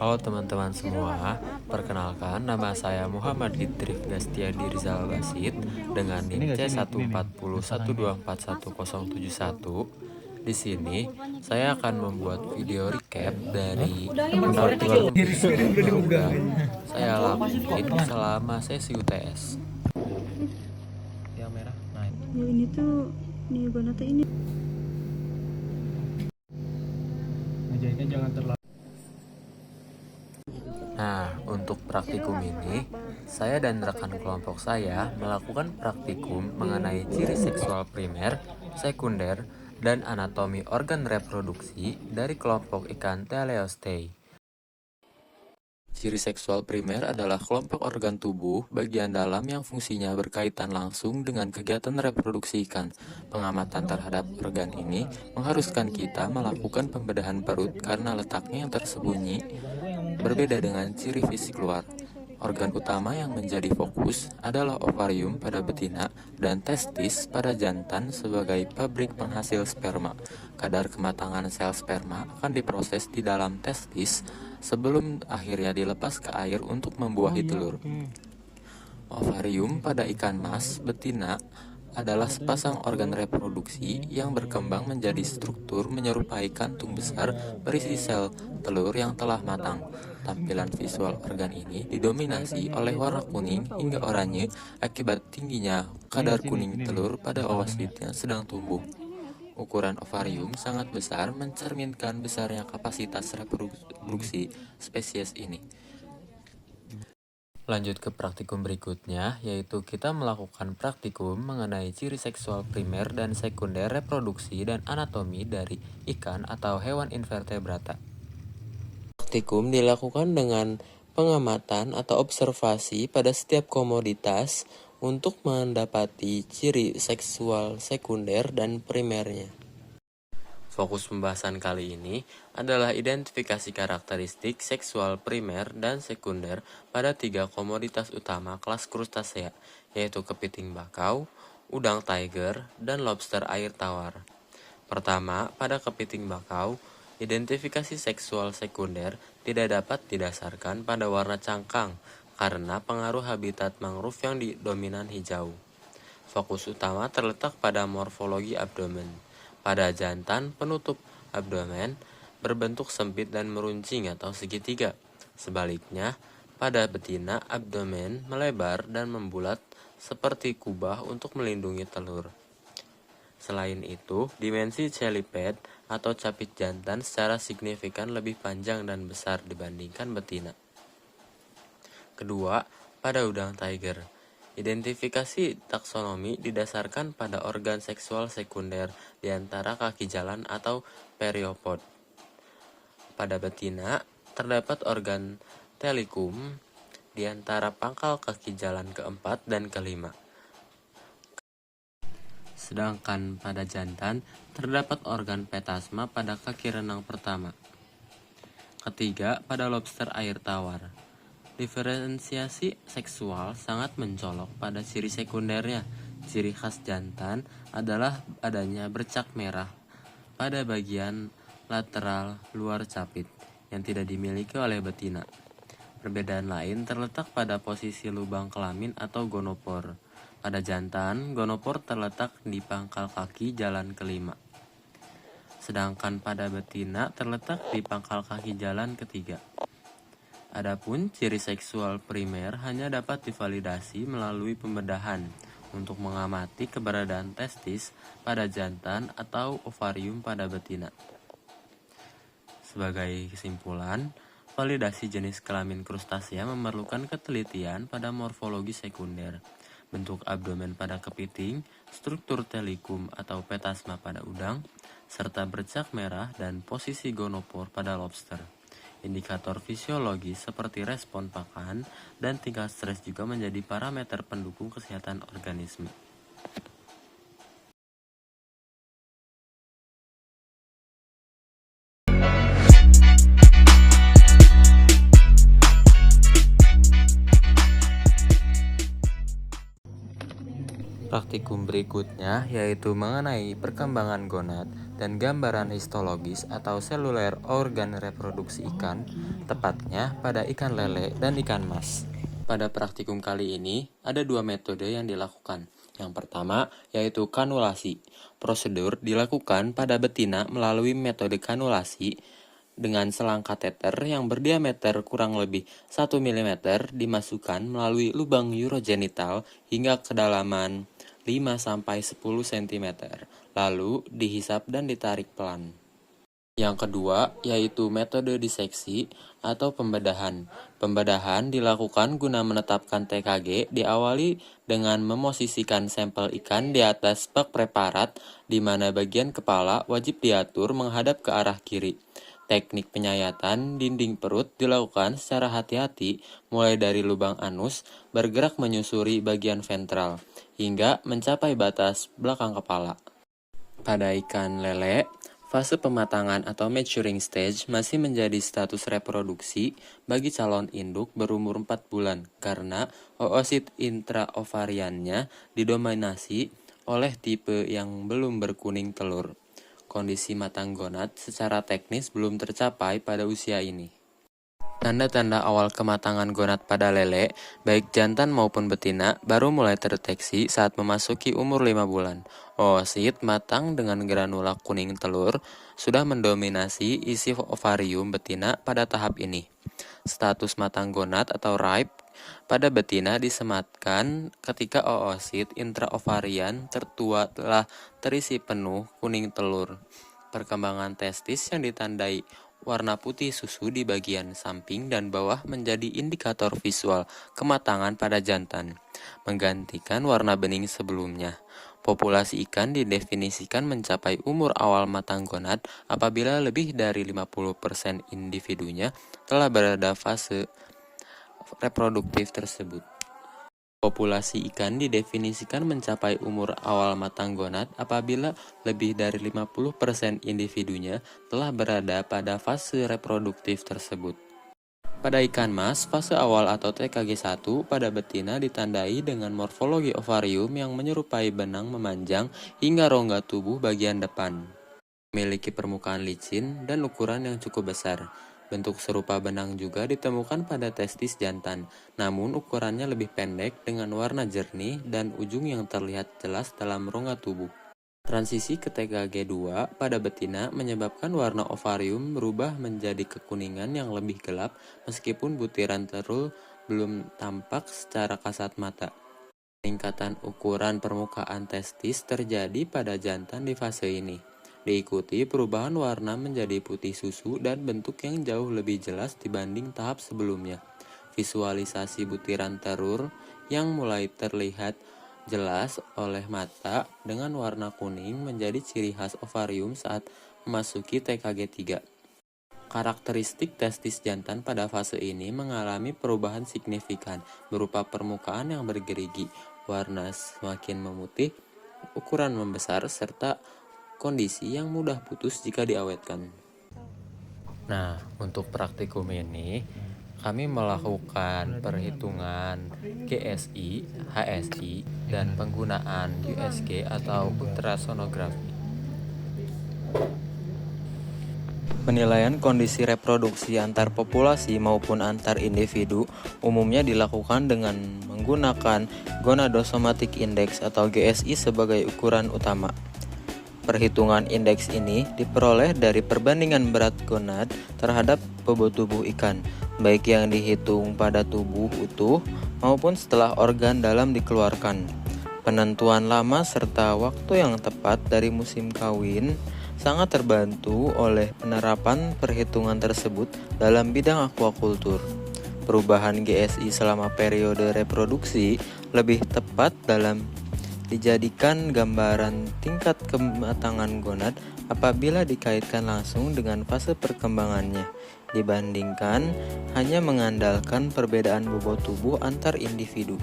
Halo teman-teman semua, perkenalkan nama saya Muhammad Idrif Gastiadi Rizal Basit dengan NIM C140124171. Di sini saya akan membuat video recap dari peraturan undang-undang saya lakuin selama sesi UTS. Yang merah, nah Ya ini tuh nih Gonata ini. ngejahitnya jangan terlalu. Nah, untuk praktikum ini, saya dan rekan kelompok saya melakukan praktikum mengenai ciri seksual primer, sekunder, dan anatomi organ reproduksi dari kelompok ikan Teleostei. Ciri seksual primer adalah kelompok organ tubuh bagian dalam yang fungsinya berkaitan langsung dengan kegiatan reproduksi ikan. Pengamatan terhadap organ ini mengharuskan kita melakukan pembedahan perut karena letaknya yang tersembunyi berbeda dengan ciri fisik luar. Organ utama yang menjadi fokus adalah ovarium pada betina dan testis pada jantan sebagai pabrik penghasil sperma. Kadar kematangan sel sperma akan diproses di dalam testis sebelum akhirnya dilepas ke air untuk membuahi telur. Ovarium pada ikan mas betina adalah sepasang organ reproduksi yang berkembang menjadi struktur menyerupai kantung besar berisi sel telur yang telah matang. Tampilan visual organ ini didominasi oleh warna kuning hingga oranye akibat tingginya kadar kuning telur pada oosit yang sedang tumbuh. Ukuran ovarium sangat besar mencerminkan besarnya kapasitas reproduksi spesies ini. Lanjut ke praktikum berikutnya, yaitu kita melakukan praktikum mengenai ciri seksual primer dan sekunder reproduksi dan anatomi dari ikan atau hewan invertebrata. Praktikum dilakukan dengan pengamatan atau observasi pada setiap komoditas untuk mendapati ciri seksual sekunder dan primernya. Fokus pembahasan kali ini adalah identifikasi karakteristik seksual primer dan sekunder pada 3 komoditas utama kelas krustasea, yaitu kepiting bakau, udang tiger, dan lobster air tawar. Pertama, pada kepiting bakau, identifikasi seksual sekunder tidak dapat didasarkan pada warna cangkang karena pengaruh habitat mangrove yang dominan hijau. Fokus utama terletak pada morfologi abdomen. Pada jantan, penutup abdomen berbentuk sempit dan meruncing atau segitiga. Sebaliknya, pada betina, abdomen melebar dan membulat seperti kubah untuk melindungi telur. Selain itu, dimensi celiped atau capit jantan secara signifikan lebih panjang dan besar dibandingkan betina. Kedua, pada udang tiger. Identifikasi taksonomi didasarkan pada organ seksual sekunder di antara kaki jalan atau periopod. Pada betina, terdapat organ telicum di antara pangkal kaki jalan keempat dan kelima. Sedangkan pada jantan, terdapat organ petasma pada kaki renang pertama. Ketiga, pada lobster air tawar. Diferensiasi seksual sangat mencolok pada ciri sekundernya. Ciri khas jantan adalah adanya bercak merah pada bagian lateral luar capit yang tidak dimiliki oleh betina. Perbedaan lain terletak pada posisi lubang kelamin atau gonopor. Pada jantan, gonopor terletak di pangkal kaki jalan kelima. Sedangkan pada betina terletak di pangkal kaki jalan ketiga. Adapun ciri seksual primer hanya dapat divalidasi melalui pembedahan untuk mengamati keberadaan testis pada jantan atau ovarium pada betina. Sebagai kesimpulan, validasi jenis kelamin krustasea memerlukan ketelitian pada morfologi sekunder, bentuk abdomen pada kepiting, struktur telicum atau petasma pada udang, serta bercak merah dan posisi gonopor pada lobster. Indikator fisiologis seperti respon pakan dan tingkat stres juga menjadi parameter pendukung kesehatan organisme. praktikum berikutnya yaitu mengenai perkembangan gonad dan gambaran histologis atau seluler organ reproduksi ikan, tepatnya pada ikan lele dan ikan mas. Pada praktikum kali ini, ada dua metode yang dilakukan. Yang pertama, yaitu kanulasi. Prosedur dilakukan pada betina melalui metode kanulasi dengan selang kateter yang berdiameter kurang lebih 1 mm dimasukkan melalui lubang urogenital hingga kedalaman 5-10 cm, lalu dihisap dan ditarik pelan. Yang kedua, yaitu metode diseksi atau pembedahan. Pembedahan dilakukan guna menetapkan TKG, diawali dengan memosisikan sampel ikan di atas bak preparat, di mana bagian kepala wajib diatur menghadap ke arah kiri. Teknik penyayatan dinding perut dilakukan secara hati-hati, mulai dari lubang anus, bergerak menyusuri bagian ventral, hingga mencapai batas belakang kepala. Pada ikan lele, fase pematangan atau maturing stage masih menjadi status reproduksi bagi calon induk berumur 4 bulan karena oosit intraovariannya didominasi oleh tipe yang belum berkuning telur. Kondisi matang gonad secara teknis belum tercapai pada usia ini. Tanda-tanda awal kematangan gonad pada lele, baik jantan maupun betina, baru mulai terdeteksi saat memasuki umur 5 bulan. Oosit matang dengan granula kuning telur sudah mendominasi isi ovarium betina pada tahap ini. Status matang gonad atau ripe pada betina disematkan ketika oosit intraovarian tertua telah terisi penuh kuning telur. Perkembangan testis yang ditandai warna putih susu di bagian samping dan bawah menjadi indikator visual kematangan pada jantan, menggantikan warna bening sebelumnya. Populasi ikan didefinisikan mencapai umur awal matang gonad apabila lebih dari 50% individunya telah berada fase reproduktif tersebut. Populasi ikan didefinisikan mencapai umur awal matang gonad apabila lebih dari 50% individunya telah berada pada fase reproduktif tersebut. Pada ikan mas, fase awal atau TKG1 pada betina ditandai dengan morfologi ovarium yang menyerupai benang memanjang hingga rongga tubuh bagian depan. Memiliki permukaan licin dan ukuran yang cukup besar. Bentuk serupa benang juga ditemukan pada testis jantan, namun ukurannya lebih pendek dengan warna jernih dan ujung yang terlihat jelas dalam rongga tubuh. Transisi ke TKG2 pada betina menyebabkan warna ovarium berubah menjadi kekuningan yang lebih gelap meskipun butiran telur belum tampak secara kasat mata. Peningkatan ukuran permukaan testis terjadi pada jantan di fase ini. Diikuti perubahan warna menjadi putih susu dan bentuk yang jauh lebih jelas dibanding tahap sebelumnya. Visualisasi butiran telur yang mulai terlihat jelas oleh mata dengan warna kuning menjadi ciri khas ovarium saat memasuki TKG3. Karakteristik testis jantan pada fase ini mengalami perubahan signifikan berupa permukaan yang bergerigi, warna semakin memutih, ukuran membesar, serta kondisi yang mudah putus jika diawetkan. Nah, untuk praktikum ini, kami melakukan perhitungan GSI, HSI, dan penggunaan USG atau ultrasonografi. Penilaian kondisi reproduksi antar populasi maupun antar individu umumnya dilakukan dengan menggunakan Gonadosomatic Index atau GSI sebagai ukuran utama. Perhitungan indeks ini diperoleh dari perbandingan berat gonad terhadap bobot tubuh ikan, baik yang dihitung pada tubuh utuh maupun setelah organ dalam dikeluarkan. Penentuan lama serta waktu yang tepat dari musim kawin sangat terbantu oleh penerapan perhitungan tersebut dalam bidang aquaculture. Perubahan GSI selama periode reproduksi lebih tepat dalam dijadikan gambaran tingkat kematangan gonad apabila dikaitkan langsung dengan fase perkembangannya, dibandingkan hanya mengandalkan perbedaan bobot tubuh antar individu.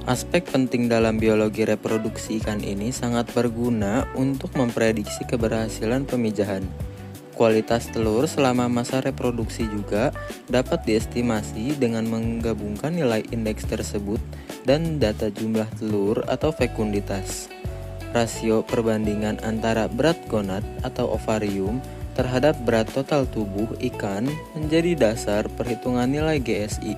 Aspek penting dalam biologi reproduksi ikan ini sangat berguna untuk memprediksi keberhasilan pemijahan. Kualitas telur selama masa reproduksi juga dapat diestimasi dengan menggabungkan nilai indeks tersebut dan data jumlah telur atau fekunditas. Rasio perbandingan antara berat gonad atau ovarium terhadap berat total tubuh ikan menjadi dasar perhitungan nilai GSI.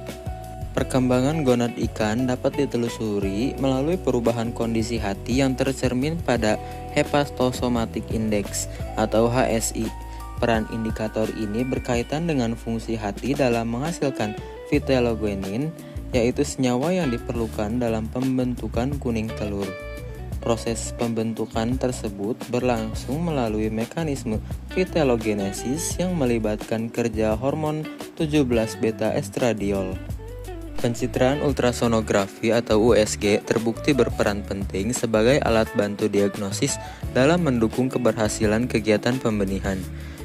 Perkembangan gonad ikan dapat ditelusuri melalui perubahan kondisi hati yang tercermin pada Hepatosomatic Index atau HSI. Peran indikator ini berkaitan dengan fungsi hati dalam menghasilkan vitellogenin, yaitu senyawa yang diperlukan dalam pembentukan kuning telur. Proses pembentukan tersebut berlangsung melalui mekanisme vitellogenesis yang melibatkan kerja hormon 17 beta estradiol. Pencitraan ultrasonografi atau USG terbukti berperan penting sebagai alat bantu diagnosis dalam mendukung keberhasilan kegiatan pembenihan.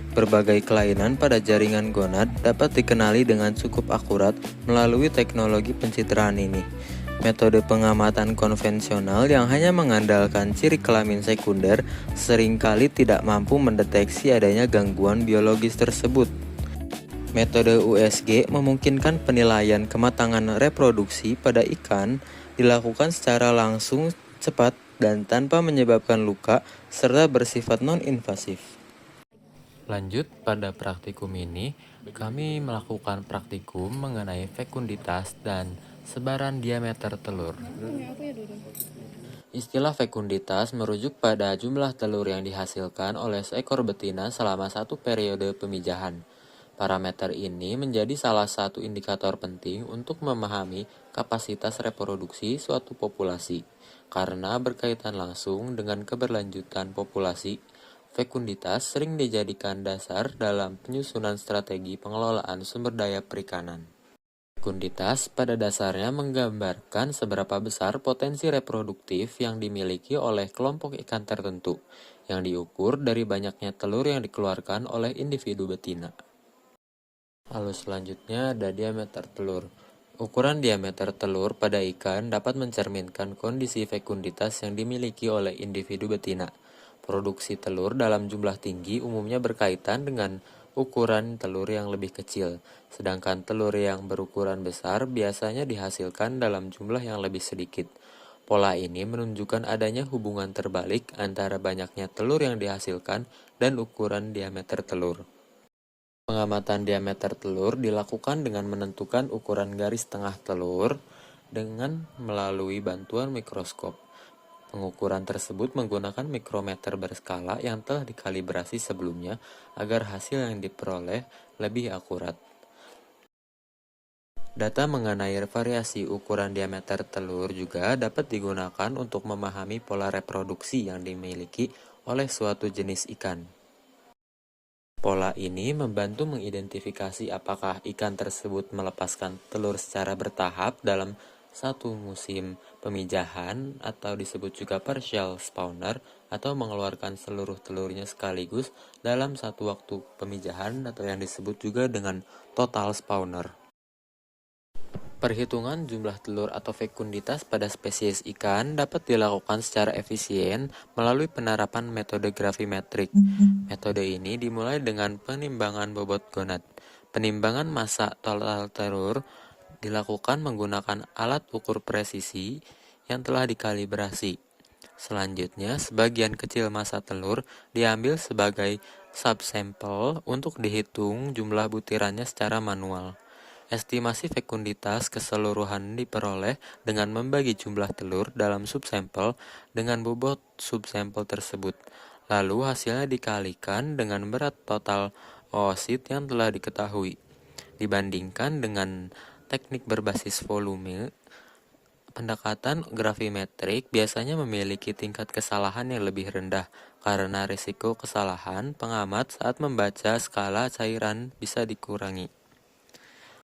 Berbagai kelainan pada jaringan gonad dapat dikenali dengan cukup akurat melalui teknologi pencitraan ini. Metode pengamatan konvensional yang hanya mengandalkan ciri kelamin sekunder seringkali tidak mampu mendeteksi adanya gangguan biologis tersebut. Metode USG memungkinkan penilaian kematangan reproduksi pada ikan dilakukan secara langsung, cepat, dan tanpa menyebabkan luka, serta bersifat non-invasif. Lanjut, pada praktikum ini, kami melakukan praktikum mengenai fekunditas dan sebaran diameter telur. Istilah fekunditas merujuk pada jumlah telur yang dihasilkan oleh seekor betina selama satu periode pemijahan. Parameter ini menjadi salah satu indikator penting untuk memahami kapasitas reproduksi suatu populasi. Karena berkaitan langsung dengan keberlanjutan populasi, fekunditas sering dijadikan dasar dalam penyusunan strategi pengelolaan sumber daya perikanan. Fekunditas pada dasarnya menggambarkan seberapa besar potensi reproduktif yang dimiliki oleh kelompok ikan tertentu, yang diukur dari banyaknya telur yang dikeluarkan oleh individu betina. Lalu selanjutnya ada diameter telur. Ukuran diameter telur pada ikan dapat mencerminkan kondisi fekunditas yang dimiliki oleh individu betina. Produksi telur dalam jumlah tinggi umumnya berkaitan dengan ukuran telur yang lebih kecil, sedangkan telur yang berukuran besar biasanya dihasilkan dalam jumlah yang lebih sedikit. Pola ini menunjukkan adanya hubungan terbalik antara banyaknya telur yang dihasilkan dan ukuran diameter telur. Pengamatan diameter telur dilakukan dengan menentukan ukuran garis tengah telur dengan melalui bantuan mikroskop. Pengukuran tersebut menggunakan mikrometer berskala yang telah dikalibrasi sebelumnya agar hasil yang diperoleh lebih akurat. Data mengenai variasi ukuran diameter telur juga dapat digunakan untuk memahami pola reproduksi yang dimiliki oleh suatu jenis ikan. Pola ini membantu mengidentifikasi apakah ikan tersebut melepaskan telur secara bertahap dalam satu musim pemijahan atau disebut juga partial spawner, atau mengeluarkan seluruh telurnya sekaligus dalam satu waktu pemijahan atau yang disebut juga dengan total spawner. Perhitungan jumlah telur atau fekunditas pada spesies ikan dapat dilakukan secara efisien melalui penerapan metode gravimetrik. Metode ini dimulai dengan penimbangan bobot gonad. Penimbangan massa total telur dilakukan menggunakan alat ukur presisi yang telah dikalibrasi. Selanjutnya, sebagian kecil massa telur diambil sebagai subsampel untuk dihitung jumlah butirannya secara manual. Estimasi fekunditas keseluruhan diperoleh dengan membagi jumlah telur dalam subsampel dengan bobot subsampel tersebut. Lalu hasilnya dikalikan dengan berat total oosit yang telah diketahui. Dibandingkan dengan teknik berbasis volume, pendekatan gravimetrik biasanya memiliki tingkat kesalahan yang lebih rendah karena risiko kesalahan pengamat saat membaca skala cairan bisa dikurangi.